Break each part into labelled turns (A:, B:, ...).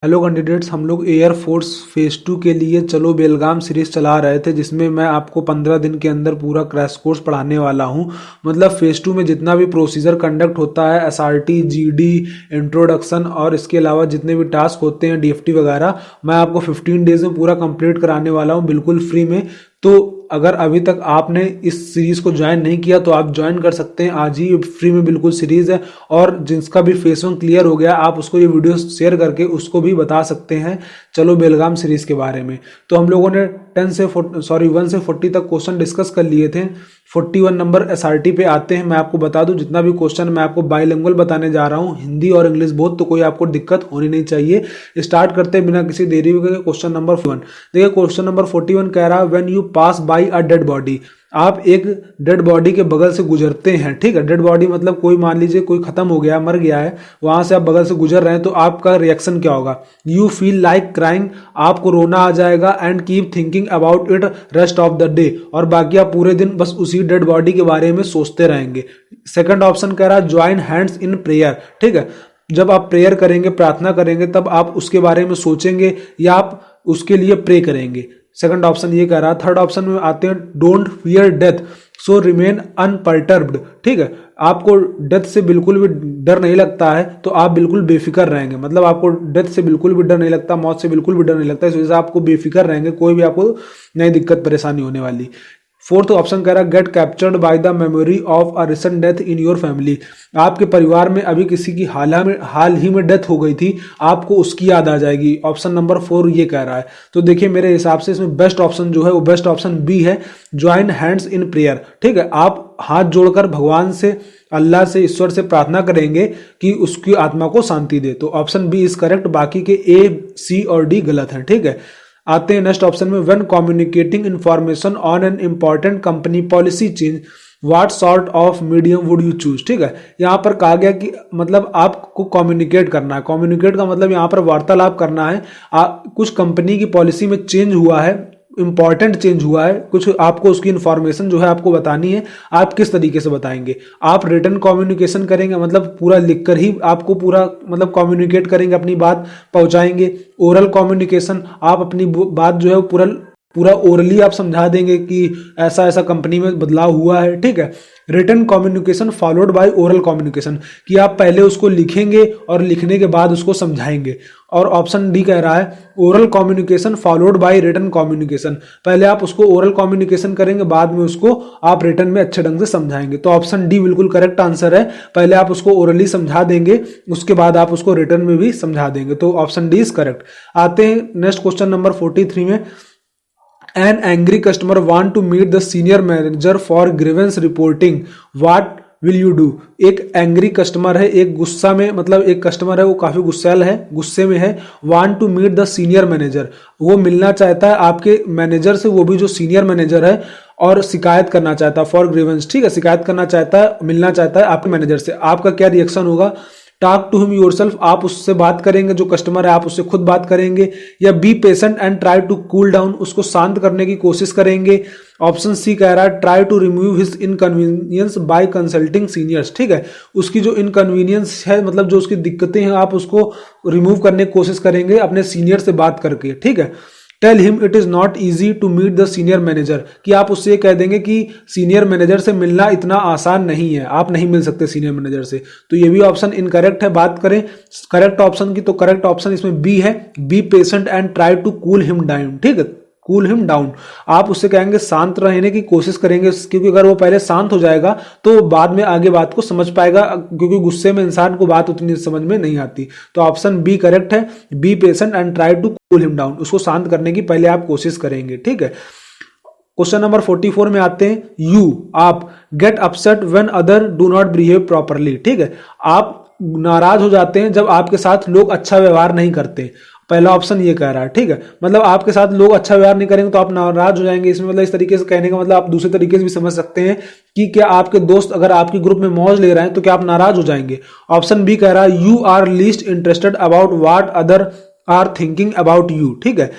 A: Hello candidates, हम लोग air force phase 2 के लिए चलो बेलगाम सीरीज चला रहे थे, जिसमें मैं आपको 15 दिन के अंदर पूरा क्रैश कोर्स पढ़ाने वाला हूं। मतलब फेज 2 में जितना भी प्रोसीजर कंडक्ट होता है, एसआरटी, जीडी, इंट्रोडक्शन और इसके अलावा जितने भी टास्क होते हैं, डीएफटी वगैरह, मैं आपको 15 डेज में पूरा कंप्लीट कराने वाला हूं, बिल्कुल फ्री में। तो अगर अभी तक आपने इस सीरीज को ज्वाइन नहीं किया तो आप ज्वाइन कर सकते हैं आज ही, फ्री में बिल्कुल सीरीज है। और जिसका भी फेस 1 क्लियर हो गया, आप उसको ये वीडियो शेयर करके उसको भी बता सकते हैं चलो बेलगाम सीरीज के बारे में। तो हम लोगों ने 1 से 40 तक क्वेश्चन डिस्कस कर लिए थे। 41 नंबर एसआरटी पे आते हैं। मैं आपको बता दूं, जितना भी क्वेश्चन मैं आपको बाइलिंगुअल बताने जा रहा हूं, हिंदी और इंग्लिश बोथ, तो कोई आपको दिक्कत होनी नहीं चाहिए। स्टार्ट करते हैं बिना किसी देरी के क्वेश्चन नंबर 41। देखिए क्वेश्चन नंबर 41 कह रहा है when you pass by a dead body. आप एक डेड बॉडी के बगल से गुजरते हैं, ठीक है। डेड बॉडी मतलब कोई, मान लीजिए कोई खत्म हो गया, मर गया है, वहां से आप बगल से गुजर रहे हैं, तो आपका रिएक्शन क्या होगा? यू फील लाइक क्राइंग, आपको रोना आ जाएगा। And keep thinking about it rest of the day, और बाकी आप पूरे दिन बस उसी डेड बॉडी के बारे में सोचते रहेंगे। सेकंड ऑप्शन कह रहा है ज्वाइन हैंड्स इन प्रेयर, ठीक है। जब आप प्रेयर करेंगे, प्रार्थना करेंगे, तब आप उसके बारे में सोचेंगे या आप उसके लिए प्रे करेंगे। सेकंड ऑप्शन ये कह रहा है। थर्ड ऑप्शन में आते हैं don't fear death so remain unperturbed, ठीक है। आपको डेथ से बिल्कुल भी डर नहीं लगता है तो आप बिल्कुल बेफिक्र रहेंगे। मतलब आपको डेथ से बिल्कुल भी डर नहीं लगता, मौत से बिल्कुल भी डर नहीं लगता, इस वजह से आपको बेफिक्र रहेंगे, कोई भी आपको नई दिक्कत परेशानी होने वाली। फोर्थ ऑप्शन कह रहा है get captured by the memory of a recent death in your family. आपके परिवार में अभी किसी की हाल ही में डेथ हो गई थी, आपको उसकी याद आ जाएगी। ऑप्शन नंबर 4 ये कह रहा है। तो देखिए मेरे हिसाब से इसमें बेस्ट ऑप्शन जो है वो बेस्ट ऑप्शन बी है, ज्वाइन हैंड्स इन प्रेयर, ठीक है। आप हाथ जोड़कर भगवान से, अल्लाह से, ईश्वर से प्रार्थना करेंगे कि उसकी आत्मा को शांति दे। तो ऑप्शन बी इज करेक्ट, बाकी के ए, सी और डी गलत हैं, ठीक है। आते हैं नेक्स्ट ऑप्शन में। When communicating information on an important company policy change what sort of medium would you choose, ठीक है। यहाँ पर कहा गया कि मतलब आपको कम्युनिकेट करना है। कम्युनिकेट का मतलब यहाँ पर वार्तालाप करना है। कुछ कंपनी की पॉलिसी में चेंज हुआ है, इंपॉर्टेंट चेंज हुआ है, कुछ आपको उसकी इंफॉर्मेशन जो है आपको बतानी है। आप किस तरीके से बताएंगे? आप रिटन कम्युनिकेशन करेंगे, मतलब पूरा लिखकर ही आपको पूरा मतलब कम्युनिकेट करेंगे, अपनी बात पहुंचाएंगे। ओरल कम्युनिकेशन, आप अपनी बात जो है पूरा पूरा ओरली आप समझा देंगे कि ऐसा ऐसा कंपनी में बदलाव हुआ है, ठीक है। Written communication followed by oral communication, कि आप पहले उसको लिखेंगे और लिखने के बाद उसको समझाएंगे। और ऑप्शन डी कह रहा है oral communication followed by written communication, पहले आप उसको ओरल कम्युनिकेशन करेंगे, बाद में उसको आप रिटन में अच्छे ढंग से समझाएंगे। तो ऑप्शन डी बिल्कुल करेक्ट आंसर है। पहले आप उसको ओरली समझा देंगे, उसके बाद आप उसको रिटन में भी समझा देंगे। तो ऑप्शन डी इज करेक्ट। आते हैं नेक्स्ट क्वेश्चन नंबर 43 में। An angry customer want to meet the senior manager for grievance reporting. What will you do? एक एंग्री कस्टमर है, एक गुस्सा में, मतलब एक कस्टमर है वो काफी गुस्सैल है, गुस्से में है। want to meet the senior manager, वो मिलना चाहता है आपके मैनेजर से, वो भी जो सीनियर मैनेजर है, और शिकायत करना चाहता है फॉर ग्रीवेंस, ठीक है। शिकायत करना चाहता है, मिलना चाहता है आपके मैनेजर से। आपका क्या रिएक्शन होगा? टॉक टू हिम योरसेल्फ, आप उससे बात करेंगे, जो कस्टमर है आप उससे खुद बात करेंगे, या be patient and try to cool down, उसको शांत करने की कोशिश करेंगे। ऑप्शन सी कह रहा है try to remove his inconvenience by consulting seniors, ठीक है। उसकी जो इनकन्वीनियंस है, मतलब जो उसकी दिक्कतें हैं, आप उसको रिमूव करने की कोशिश करेंगे अपने सीनियर से बात करके, ठीक है। Tell him it is not easy to meet the senior manager, कि आप उससे कह देंगे कि सीनियर मैनेजर से मिलना इतना आसान नहीं है, आप नहीं मिल सकते सीनियर मैनेजर से। तो ये भी ऑप्शन इनकरेक्ट है। बात करें करेक्ट ऑप्शन की, तो करेक्ट ऑप्शन इसमें बी है, be patient and try to cool him down, ठीक है। कूल हिम डाउन, आप उससे कहेंगे शांत रहने की कोशिश करेंगे, क्योंकि अगर वो पहले शांत हो जाएगा तो बाद में आगे बात को समझ पाएगा, क्योंकि गुस्से में इंसान को बात उतनी समझ में नहीं आती। तो ऑप्शन बी करेक्ट है, be patient and try to cool him down, उसको शांत करने की पहले आप कोशिश करेंगे, ठीक है। क्वेश्चन नंबर 44 में आते हैं। यू, आप get upset when other do not behave properly, ठीक है। आप नाराज हो जाते हैं जब आपके साथ लोग अच्छा व्यवहार नहीं करते। पहला ऑप्शन ये कह रहा है, ठीक है। मतलब आपके साथ लोग अच्छा व्यवहार नहीं करेंगे तो आप नाराज हो जाएंगे। इसमें मतलब इस तरीके से कहने का मतलब आप दूसरे तरीके से भी समझ सकते हैं कि क्या आपके दोस्त अगर आपके ग्रुप में मौज ले रहे हैं तो क्या आप नाराज हो जाएंगे। ऑप्शन बी कह रहा है you are least interested about what other are thinking about you, ठीक है।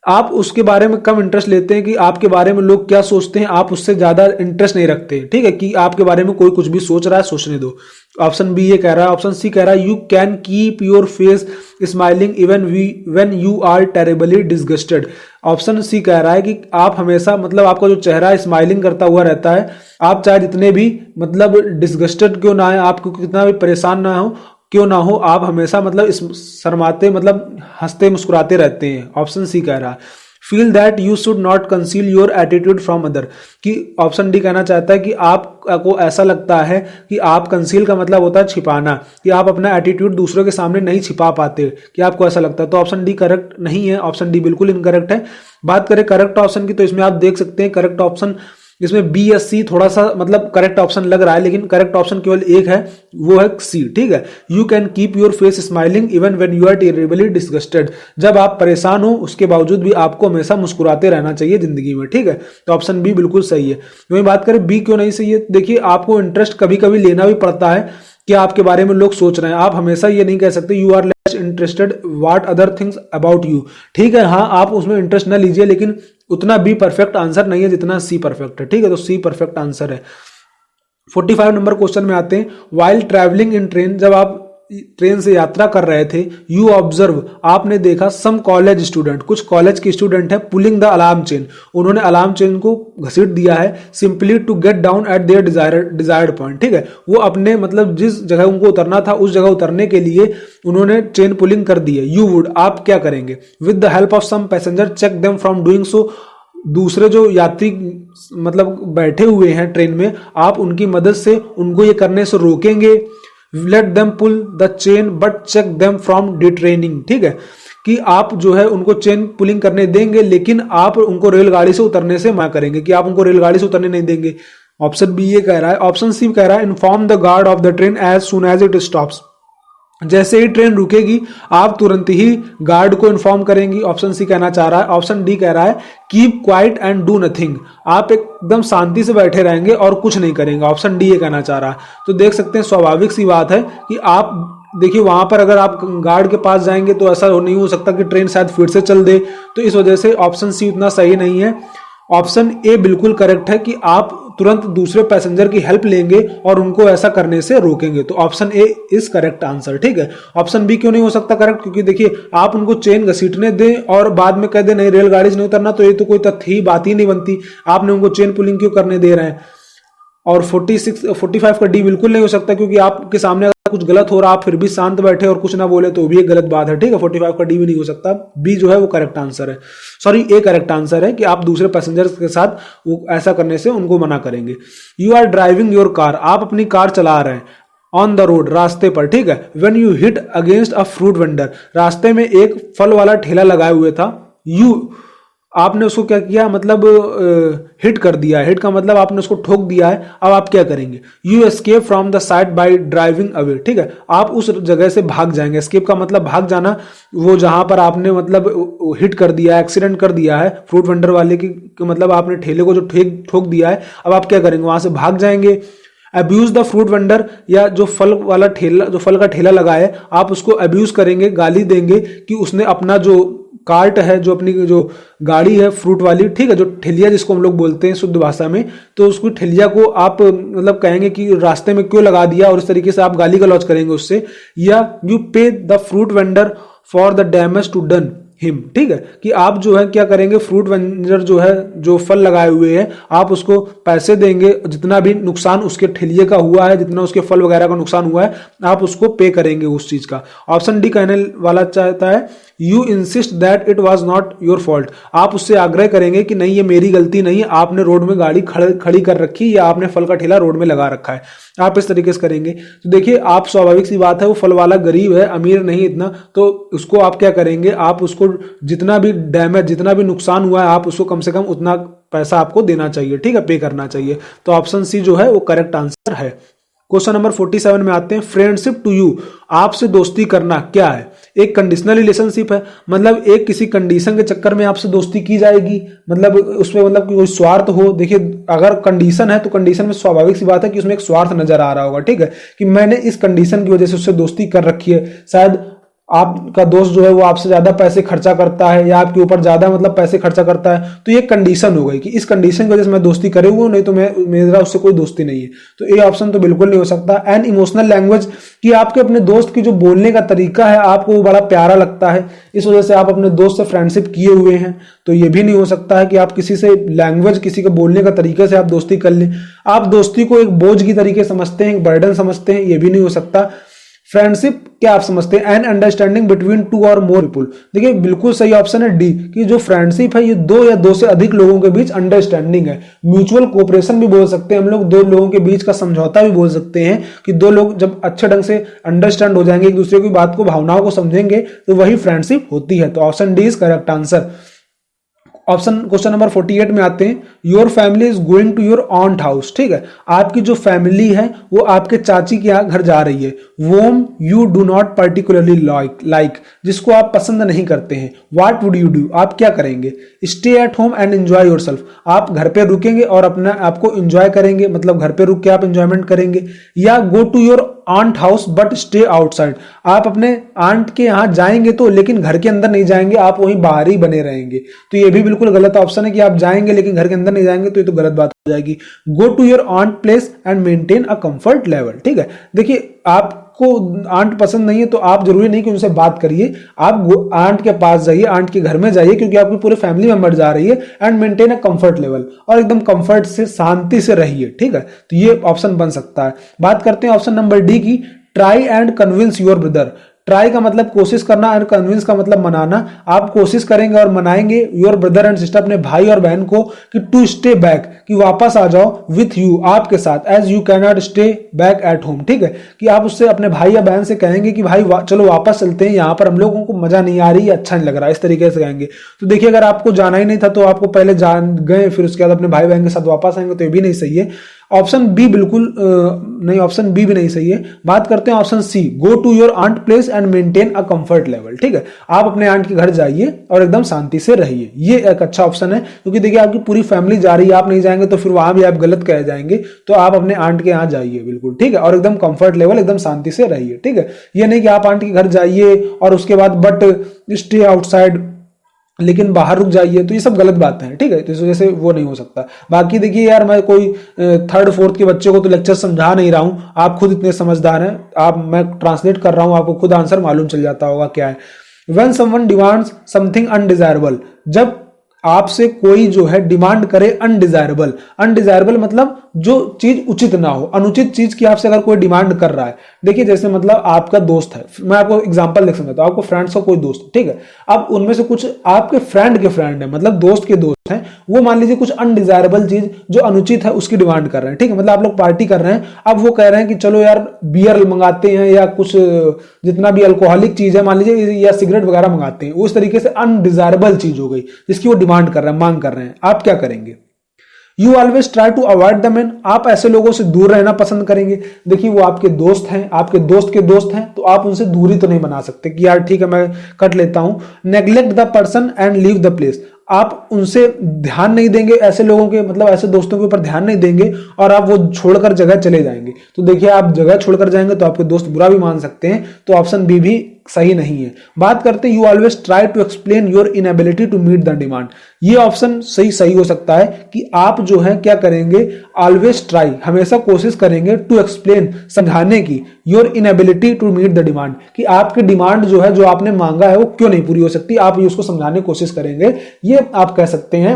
A: आप उसके बारे में कम इंटरेस्ट लेते हैं कि आपके बारे में लोग क्या सोचते हैं, आप उससे ज्यादा इंटरेस्ट नहीं रखते। ठीक है, कि आपके बारे में कोई कुछ भी सोच रहा है, सोचने दो। ऑप्शन बी ये कह रहा है। ऑप्शन सी कह रहा है you can keep your face smiling even when you are terribly disgusted. Option C कह रहा है कि आप हमेशा, मतलब आपका जो चेहरा स्माइलिंग करता हुआ रहता है, आप चाहे जितने भी मतलब डिसगस्टेड क्यों ना है, आपको कितना भी परेशान ना हो क्यों ना हो, आप हमेशा मतलब इस शर्माते, मतलब हंसते मुस्कुराते रहते हैं। ऑप्शन सी कह रहा है feel that you should not conceal your attitude from other, कि ऑप्शन डी कहना चाहता है कि आपको ऐसा लगता है कि आप कंसील का मतलब होता है छिपाना, कि आप अपना एटीट्यूड दूसरों के सामने नहीं छिपा पाते, कि आपको ऐसा लगता है। तो ऑप्शन डी करेक्ट नहीं है, ऑप्शन डी बिल्कुल इनकरेक्ट है। बात करें करेक्ट ऑप्शन की, तो इसमें आप देख सकते हैं करेक्ट ऑप्शन, इसमें बी या सी थोड़ा सा मतलब करेक्ट ऑप्शन लग रहा है, लेकिन करेक्ट ऑप्शन केवल एक है, वो है सी। ठीक है, you can keep your face smiling even when you are terribly disgusted. जब आप परेशान हो उसके बावजूद भी आपको हमेशा मुस्कुराते रहना चाहिए जिंदगी में। ठीक है, तो ऑप्शन बी बिल्कुल सही है। वही बात करें बी क्यों नहीं सही है, देखिए आपको इंटरेस्ट कभी कभी लेना भी पड़ता है कि आपके बारे में लोग सोच रहे हैं। आप हमेशा ये नहीं कह सकते you are less interested what other things about you. ठीक है, हाँ आप उसमें इंटरेस्ट ना लीजिए, लेकिन उतना बी परफेक्ट आंसर नहीं है जितना सी परफेक्ट है। ठीक है, तो सी परफेक्ट आंसर है। 45 नंबर क्वेश्चन में आते हैं। वाइल ट्रैवलिंग इन ट्रेन, जब आप ट्रेन से यात्रा कर रहे थे, यू ऑब्जर्व, आपने देखा सम कॉलेज स्टूडेंट, कुछ कॉलेज के स्टूडेंट है, पुलिंग द अलार्म चेन, उन्होंने अलार्म चेन को घसीट दिया है, simply to get down at their desired point. ठीक है, वो अपने मतलब जिस जगह उनको उतरना था उस जगह उतरने के लिए उन्होंने चेन पुलिंग कर दी है। यू वुड, आप क्या करेंगे, with the help of some passenger check them from doing so, दूसरे जो यात्री मतलब बैठे हुए हैं ट्रेन में, आप उनकी मदद से उनको ये करने से रोकेंगे। Let them pull the chain but check them from detraining. ठीक है, कि आप जो है उनको चेन पुलिंग करने देंगे, लेकिन आप उनको रेलगाड़ी से उतरने से मना करेंगे, कि आप उनको रेलगाड़ी से उतरने नहीं देंगे। ऑप्शन बी ये कह रहा है। ऑप्शन सी कह रहा है inform the guard of the train as soon as it stops, जैसे ही ट्रेन रुकेगी आप तुरंत ही गार्ड को इन्फॉर्म करेंगी। ऑप्शन सी कहना चाह रहा है। ऑप्शन डी कह रहा है keep quiet and do nothing, आप एकदम शांति से बैठे रहेंगे और कुछ नहीं करेंगे। ऑप्शन डी ये कहना चाह रहा है। तो देख सकते हैं स्वाभाविक सी बात है कि आप देखिए वहां पर अगर आप गार्ड के पास जाएंगे तो ऐसा नहीं हो सकता कि ट्रेन शायद फिर से चल दे, तो इस वजह से ऑप्शन सी उतना सही नहीं है। ऑप्शन ए बिल्कुल करेक्ट है कि आप तुरंत दूसरे पैसेंजर की हेल्प लेंगे और उनको ऐसा करने से रोकेंगे। तो option A is correct answer. ठीक है, ऑप्शन बी क्यों नहीं हो सकता करेक्ट, क्योंकि देखिए आप उनको चेन घसीटने दें और बाद में कह दें नहीं रेलगाड़ी से नहीं उतरना, तो ये तो कोई तथ्य ही बात ही नहीं बनती। आपने उनको चेन पुलिंग क्यों करने दे रहे हैं। और 45 का डी बिल्कुल नहीं हो सकता, क्योंकि आपके सामने अगर कुछ गलत हो रहा आप फिर भी शांत बैठे और कुछ ना बोले तो भी एक गलत बात है। ठीक है, 45 का डी भी नहीं हो सकता। बी जो है वो करेक्ट आंसर है, सॉरी ए करेक्ट आंसर है कि आप दूसरे पैसेंजर्स के साथ वो ऐसा करने से उनको मना करेंगे। You are driving your car, आप अपनी कार चला रहे हैं ऑन द रोड, रास्ते पर। ठीक है, when you hit against a fruit vendor, रास्ते में एक फल वाला ठेला लगाए हुए था, यू आपने उसको क्या किया, मतलब हिट कर दिया। हिट का मतलब आपने उसको ठोक दिया है। अब आप क्या करेंगे, you escape from the side by driving away. ठीक है, आप उस जगह से भाग जाएंगे। एस्केप का मतलब भाग जाना, वो जहां पर आपने मतलब हिट कर दिया, एक्सीडेंट कर दिया है फ्रूट वेंडर वाले की, मतलब आपने ठेले को जो ठोक दिया है, अब आप क्या करेंगे, वहां से भाग जाएंगे। अब्यूज द फ्रूट वेंडर, या जो फल वाला ठेला, जो फल का ठेला लगा है, आप उसको अब्यूज करेंगे, गाली देंगे कि उसने अपना जो कार्ट है, जो अपनी जो गाड़ी है फ्रूट वाली, ठीक है, जो ठेलिया जिसको हम लोग बोलते हैं शुद्ध भाषा में, तो उसको ठेलिया को आप मतलब कहेंगे कि रास्ते में क्यों लगा दिया, और इस तरीके से आप गाली गलौज करेंगे उससे। या you pay the fruit vendor for the damage to done him. ठीक है, कि आप जो है क्या करेंगे, फ्रूट वेंडर जो है जो फल लगाए हुए हैं, आप उसको पैसे देंगे, जितना भी नुकसान उसके ठेलिए का हुआ है, जितना उसके फल वगैरह का नुकसान हुआ है, आप उसको पे करेंगे उस चीज का। ऑप्शन डी कहने वाला चाहता है you insist that it was not your fault, आप उससे आग्रह करेंगे कि नहीं ये मेरी गलती नहीं, आपने रोड में गाड़ी खड़ी कर रखी या आपने फल का ठेला रोड में लगा रखा है, आप इस तरीके से करेंगे। तो देखिए आप स्वाभाविक सी बात है, वो फल वाला गरीब है, अमीर नहीं इतना, तो उसको आप क्या करेंगे, आप उसको जितना भी डैमेज, जितना भी नुकसान हुआ है, आप उसको कम से कम उतना पैसा आपको देना चाहिए। ठीक है, पे करना चाहिए। तो ऑप्शन सी जो है वो करेक्ट आंसर है। क्वेश्चन नंबर 47 में आते हैं। फ्रेंडशिप टू यू, आपसे दोस्ती करना क्या है, एक कंडीशनल रिलेशनशिप है, मतलब एक किसी कंडीशन के चक्कर में आपसे दोस्ती की जाएगी, मतलब उसमें मतलब कोई स्वार्थ हो। देखिए अगर कंडीशन है तो कंडीशन में स्वाभाविक सी बात है कि उसमें एक स्वार्थ नजर आ रहा होगा। ठीक है, कि मैंने इस कंडीशन की वजह से उससे दोस्ती कर रखी है, शायद आपका दोस्त जो है वो आपसे ज्यादा पैसे खर्चा करता है या आपके ऊपर ज्यादा मतलब पैसे खर्चा करता है, तो ये कंडीशन हो गई कि इस कंडीशन की वजह से मैं दोस्ती करे हुआ हूं, नहीं तो मेरा उससे कोई दोस्ती नहीं है। तो ये ऑप्शन तो बिल्कुल नहीं हो सकता। एंड इमोशनल लैंग्वेज, कि आपके अपने दोस्त की जो बोलने का तरीका है आपको वो बड़ा प्यारा लगता है, इस वजह से आप अपने दोस्त से फ्रेंडशिप किए हुए हैं, तो ये भी नहीं हो सकता है कि आप किसी से लैंग्वेज, किसी के बोलने का तरीके से आप दोस्ती कर लें। आप दोस्ती को एक बोझ की तरीके समझते हैं, एक बर्डन समझते हैं, ये भी नहीं हो सकता। फ्रेंडशिप क्या आप समझते हैं? एंड अंडरस्टैंडिंग बिटवीन टू और मोर पीपल। देखिए बिल्कुल सही ऑप्शन है डी, कि जो फ्रेंडशिप है ये दो या दो से अधिक लोगों के बीच अंडरस्टैंडिंग है। म्यूचुअल कोऑपरेशन भी बोल सकते हैं हम लोग, दो लोगों के बीच का समझौता भी बोल सकते हैं, कि दो लोग जब अच्छे ढंग से अंडरस्टैंड हो जाएंगे, एक दूसरे की बात को, भावनाओं को समझेंगे, तो वही फ्रेंडशिप होती है। तो option D is correct answer. Option question number 48 में आते हैं, your family is going to your aunt house. ठीक है, आपकी जो फैमिली है वो आपके चाची के यहाँ घर जा रही है। Whom you do not particularly like, जिसको आप पसंद नहीं करते हैं। व्हाट वुड यू डू, आप क्या करेंगे? Stay at home and enjoy your self, आप घर पे रुकेंगे और अपना आपको एंजॉय करेंगे, मतलब घर पे रुक के आप एंजॉयमेंट करेंगे। या go to your aunt house but stay outside, आप अपने आंट के यहाँ जाएंगे तो लेकिन घर के अंदर नहीं जाएंगे, आप वहीं बाहर ही बने रहेंगे। तो ये भी बिल्कुल गलत ऑप्शन है कि आप जाएंगे लेकिन घर के अंदर नहीं जाएंगे, तो ये तो गलत बात हो जाएगी। Go to your aunt place and maintain a comfort level. ठीक है, देखिए आपको आंट पसंद नहीं है तो आप जरूरी नहीं कि उनसे बात करिए, आप आंट के पास जाइए, आंट के घर में जाइए, क्योंकि आपकी पूरे फैमिली मेंबर जा रही है। And maintain a comfort level, और एकदम कंफर्ट से, शांति से रहिए। ठीक है, तो ये ऑप्शन बन सकता है। बात करते हैं ऑप्शन नंबर डी की, try and convince your brother. Try का मतलब कोशिश करना और कन्विंस का मतलब मनाना। आप कोशिश करेंगे और मनाएंगे योर ब्रदर एंड सिस्टर, अपने भाई और बहन को, कि टू स्टे बैक, कि वापस आ जाओ, विथ यू, आपके साथ, as you can not stay back at home. ठीक है, कि आप उससे, अपने भाई या बहन से कहेंगे कि भाई चलो वापस चलते हैं, यहाँ पर हम लोगों को मजा नहीं आ रही, अच्छा नहीं लग रहा, इस तरीके से कहेंगे। तो देखिए अगर आपको जाना ही नहीं था तो आपको पहले जान गए, फिर उसके बाद अपने भाई बहन के साथ वापस आएंगे, तो ये भी नहीं सही है। ऑप्शन बी बिल्कुल नहीं, ऑप्शन बी भी नहीं सही है। बात करते हैं option C, go to your aunt place and maintain a comfort level. ठीक है, आप अपने आंट के घर जाइए और एकदम शांति से रहिए, ये एक अच्छा ऑप्शन है, क्योंकि देखिए आपकी पूरी फैमिली जा रही है, आप नहीं जाएंगे तो फिर वहां भी आप गलत कह जाएंगे। तो आप अपने आंट के यहाँ जाइए बिल्कुल, ठीक है, और एकदम कंफर्ट लेवल, एकदम शांति से रहिए। ठीक है, ये नहीं कि आप आंट के घर जाइए और उसके बाद बट स्टे आउटसाइड, लेकिन बाहर रुक जाइए, तो ये सब गलत बातें हैं। ठीक है, तो इस वजह से वो नहीं हो सकता। बाकी देखिए यार, मैं कोई थर्ड फोर्थ के बच्चे को तो लेक्चर समझा नहीं रहा हूं, आप खुद इतने समझदार हैं, मैं ट्रांसलेट कर रहा हूं, आपको खुद आंसर मालूम चल जाता होगा क्या है। When someone demands something undesirable, जब आपसे कोई जो है डिमांड करे अनडिजायरेबल, अनडिजायरेबल मतलब जो चीज उचित ना हो, अनुचित चीज की आपसे अगर कोई डिमांड कर रहा है। देखिए जैसे मतलब आपका दोस्त है, मैं आपको एग्जांपल देख सकता हूं, आपको फ्रेंड्स का कोई दोस्त, ठीक है, अब उनमें से कुछ आपके फ्रेंड के फ्रेंड है, मतलब दोस्त के दोस्त हैं, वो मान लीजिए कुछ अनडिजायरेबल चीज जो अनुचित है उसकी डिमांड कर रहे हैं। ठीक है, मतलब आप लोग पार्टी कर रहे हैं, अब वो कह रहे हैं कि चलो यार बियर मंगाते हैं या कुछ जितना भी अल्कोहलिक चीज है मान लीजिए, या सिगरेट वगैरह मंगाते हैं, उस तरीके से अनडिजायरेबल चीज हो गई जिसकी वो डिमांड कर रहे हैं, मांग कर रहे हैं, आप क्या करेंगे? You always try to avoid the man, आप ऐसे लोगों से दूर रहना पसंद करेंगे। देखिए वो आपके दोस्त हैं, आपके दोस्त के दोस्त हैं, तो आप उनसे दूरी तो नहीं बना सकते कि यार ठीक है मैं कट लेता हूं। Neglect the person and leave the place, आप उनसे ध्यान नहीं देंगे, ऐसे लोगों के मतलब ऐसे दोस्तों के ऊपर ध्यान नहीं देंगे और आप वो छोड़कर जगह चले जाएंगे। तो देखिए आप जगह छोड़कर जाएंगे तो आपके दोस्त बुरा भी मान सकते हैं, तो ऑप्शन बी भी सही नहीं है। बात करते हैं you always try to explain your inability to meet the demand, ये ऑप्शन सही हो सकता है कि आप जो है क्या करेंगे, ऑलवेज ट्राई, हमेशा कोशिश करेंगे, टू एक्सप्लेन, समझाने की, your inability to meet the demand, कि आपकी डिमांड जो है, जो आपने मांगा है वो क्यों नहीं पूरी हो सकती, आप उसको समझाने की कोशिश करेंगे, ये आप कह सकते हैं।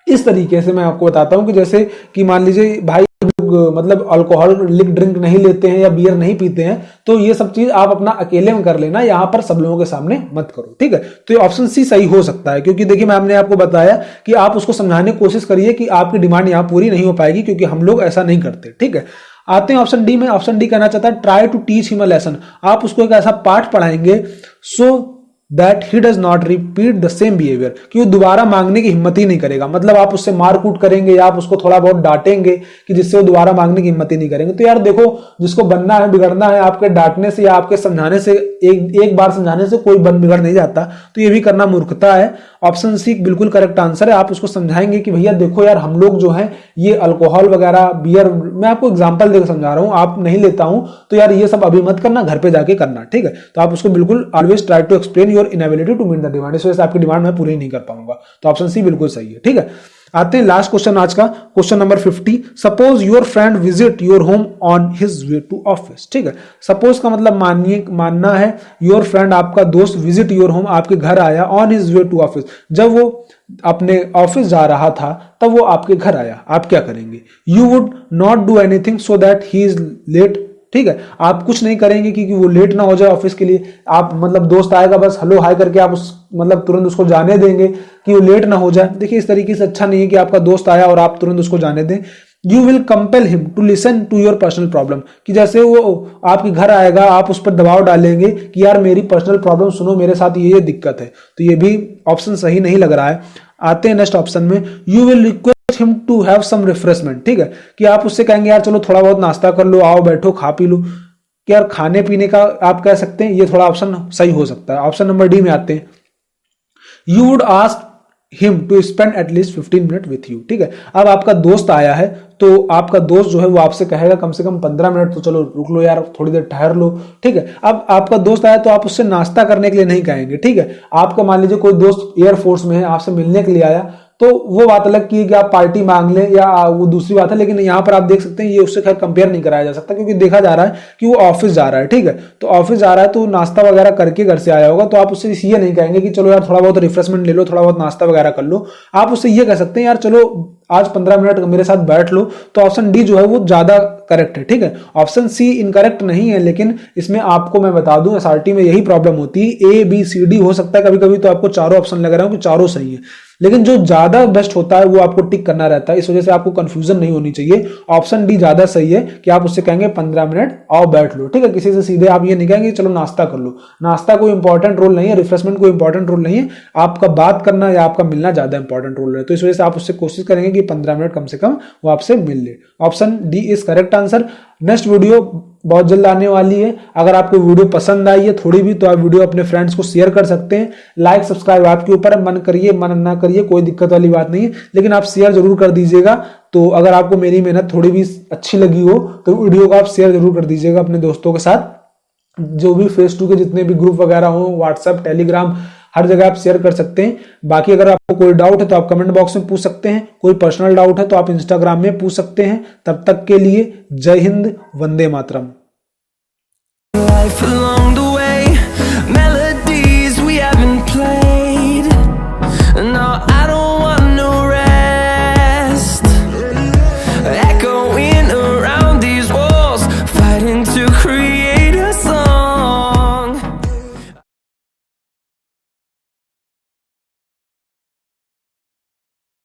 A: इस तरीके से मैं आपको बताता हूं कि जैसे कि मान लीजिए भाई मतलब अल्कोहलिक ड्रिंक नहीं लेते हैं या बियर नहीं पीते हैं, तो ये सब चीज आप अपना अकेले में कर लेना, यहां पर सब लोगों के सामने मत करो। ठीक है, तो ये ऑप्शन सी सही हो सकता है, क्योंकि देखिए मैंने आपको बताया कि आप उसको समझाने की कोशिश करिए कि आपकी डिमांड यहां पूरी नहीं हो पाएगी, क्योंकि हम लोग ऐसा नहीं करते। ठीक है, आते हैं ऑप्शन डी में। ऑप्शन डी कहना चाहता है try to teach him a lesson, आप उसको एक ऐसा पाठ पढ़ाएंगे so that he does not repeat the same behaviour, कि वो दोबारा मांगने की हिम्मत ही नहीं करेगा। मतलब आप उससे मारकूट करेंगे या आप उसको थोड़ा बहुत डांटेंगे कि जिससे वो दोबारा मांगने की हिम्मत ही नहीं करेंगे। तो यार देखो, जिसको बनना है बिगड़ना है, आपके डांटने से या आपके समझाने से, एक बार समझाने से कोई बिगड़ नहीं जाता, तो ये भी करना मूर्खता है। ऑप्शन सी बिल्कुल करेक्ट आंसर है। आप उसको समझाएंगे कि भैया देखो यार, हम लोग जो है ये अल्कोहल वगैरह, बियर, मैं आपको एग्जांपल देकर समझा रहा हूं, आप नहीं लेता हूं तो यार ये सब अभी मत करना, घर पे जाके करना, ठीक है। तो आप उसको बिल्कुल always try to explain your inability to meet the demand, इस वजह से आपकी डिमांड मैं पूरी नहीं कर पाऊंगा। तो ऑप्शन सी बिल्कुल सही है, ठीक है। आते हैं लास्ट क्वेश्चन आज का, question number 50। Suppose your friend visit your home on his way to office, ठीक है। सपोज का मतलब मानना है योर फ्रेंड, आपका दोस्त, विजिट योर होम, आपके घर आया, on his way to office, जब वो अपने ऑफिस जा रहा था तब वो आपके घर आया, आप क्या करेंगे? You would not do anything so that he is late, ठीक है। आप कुछ नहीं करेंगे क्योंकि वो लेट ना हो जाए ऑफिस के लिए। आप मतलब दोस्त आएगा बस हेलो हाय करके आप उस मतलब तुरंत उसको जाने देंगे कि वो लेट ना हो जाए। देखिए इस तरीके से अच्छा नहीं है कि आपका दोस्त आया और आप तुरंत उसको जाने दें। You will compel him to listen to your personal problem, कि जैसे वो आपके घर आएगा आप उस पर दबाव डालेंगे कि यार मेरी पर्सनल प्रॉब्लम सुनो, मेरे साथ ये दिक्कत है। तो ये भी ऑप्शन सही नहीं लग रहा है। आते हैं नेक्स्ट ऑप्शन में, you will request him to have some refreshment, ठीक है, कि आप उससे कहेंगे यार चलो थोड़ा बहुत नाश्ता कर लो, आओ बैठो खा पी लो, कि यार खाने पीने का आप कह सकते हैं, ये थोड़ा ऑप्शन सही हो सकता है। ऑप्शन नंबर डी में आते हैं, you would ask him to spend at least 15 minute with you, ठीक है। अब आपका दोस्त आया है तो आपका दोस्त जो है वो आपसे कहेगा कम से कम 15 मिनट तो चलो रुक लो यार, थोड़ी देर ठहर लो, ठीक है। अब आपका दोस्त आया तो आप उससे नाश्ता करने के लिए नहीं कहेंगे, ठीक है। आपका मान लीजिए कोई दोस्त एयरफोर्स में है, आपसे मिलने के लिए आया, तो वो बात अलग की है कि आप पार्टी मांग लें या वो दूसरी बात है, लेकिन यहाँ पर आप देख सकते हैं ये उससे खैर कंपेयर नहीं कराया जा सकता, क्योंकि देखा जा रहा है कि वो ऑफिस जा रहा है, ठीक है। तो ऑफिस जा रहा है तो नाश्ता वगैरह करके घर से आया होगा, तो आप उससे ये नहीं कहेंगे कि चलो यार थोड़ा बहुत रिफ्रेशमेंट ले लो, थोड़ा बहुत नाश्ता वगैरह कर लो। आप उससे ये कह सकते हैं यार चलो आज 15 मिनट मेरे साथ बैठ लो। तो ऑप्शन डी जो है वो ज्यादा करेक्ट है, ठीक है। ऑप्शन सी इनकरेक्ट नहीं है, लेकिन इसमें आपको मैं बता दूं एसआरटी में यही प्रॉब्लम होती है, ए बी सी डी हो सकता है कभी कभी तो आपको चारों ऑप्शन लग रहा है कि चारों सही है, लेकिन जो ज्यादा बेस्ट होता है वो आपको टिक करना रहता है। इस वजह से आपको कंफ्यूजन नहीं होनी चाहिए। ऑप्शन डी ज्यादा सही है कि आप उससे कहेंगे 15 मिनट आओ बैठ लो, ठीक है। किसी से सीधे आप ये नहीं कहेंगे चलो नाश्ता कर लो, नाश्ता कोई इंपॉर्टेंट रोल नहीं है, रिफ्रेशमेंट कोई इंपॉर्टेंट रोल नहीं है, आपका बात करना या आपका मिलना ज्यादा इंपॉर्टेंट रोल है। तो इस वजह से आप उससे कोशिश करेंगे कि 15 मिनट कम से कम वो आपसे मिल ले। Option D is correct answer. Next video बहुत जल्द आने वाली है। अगर आपको वीडियो पसंद आई है थोड़ी भी, तो आप वीडियो अपने फ्रेंड्स को शेयर कर सकते हैं। लाइक सब्सक्राइब आपके ऊपर है, मन करिए मन ना करिए कोई दिक्कत वाली बात नहीं है, लेकिन आप शेयर जरूर कर दीजिएगा। तो अगर आपको मेरी मेहनत थोड़ी भी अच्छी लगी हो तो वीडियो को आप शेयर जरूर कर दीजिएगा अपने दोस्तों के साथ। जो भी फेस 2 के जितने भी ग्रुप वगैरह हो, व्हाट्सएप, टेलीग्राम, हर जगह आप शेयर कर सकते हैं। बाकी अगर आपको कोई डाउट है तो आप कमेंट बॉक्स में पूछ सकते हैं, कोई पर्सनल डाउट है तो आप इंस्टाग्राम में पूछ सकते हैं। तब तक के लिए जय हिंद, वंदे मातरम।